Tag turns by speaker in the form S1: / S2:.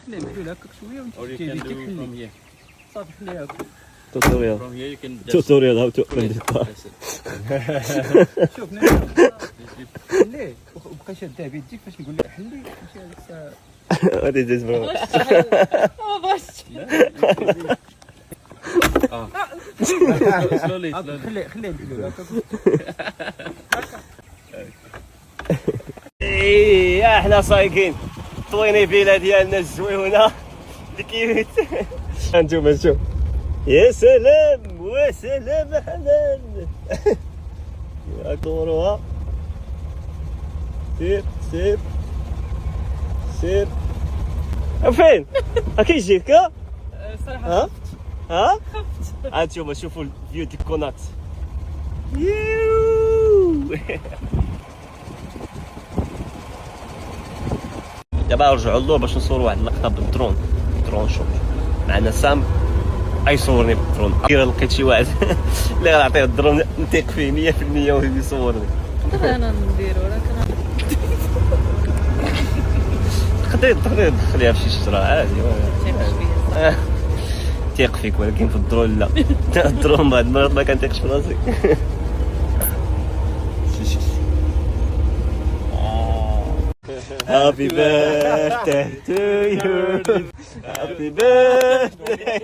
S1: خليه محلول هكاك شويه
S2: Or you
S1: وانت
S2: can
S1: تحلي
S2: do from here.
S1: صافي خليها هكا.
S3: توتوريال
S2: From here you can just
S3: توتوريال هاو تو
S2: pull it. That's it.
S1: شوف خليه وبقى شادها بيديك فاش نقول لك حلي تمشي هذيك الساعه.
S3: What is this bro?
S2: Slowly,
S1: هاكا
S2: slowly.
S1: خليه محلول هكا.
S3: ايه احنا سايقين طويني فيلا ديالنا الزويونه الكيوت. انتم شوف يا سلام وسلام حنان. اكبروها سير سير سير. فين؟ كيجيك ها؟
S1: صراحه
S3: ها؟ انتم شوفوا الفيو ديال الكونات. يو دابا نرجعوا للور باش نصوروا واحد اللقطه بالدرون. درون شوت معنا سام غيصورني بالدرون. لقيت شي واحد اللي غنعطيه الدرون نثيق فيه 100% وهو يصورني.
S4: دابا انا نديرو راه
S3: تقدري تدخليها في شي شجره عادي. تيق فيك ولكن في الدرون لا. الدرون بعض المرات ما كنتيقش في راسي. Happy birthday to you. Happy birthday.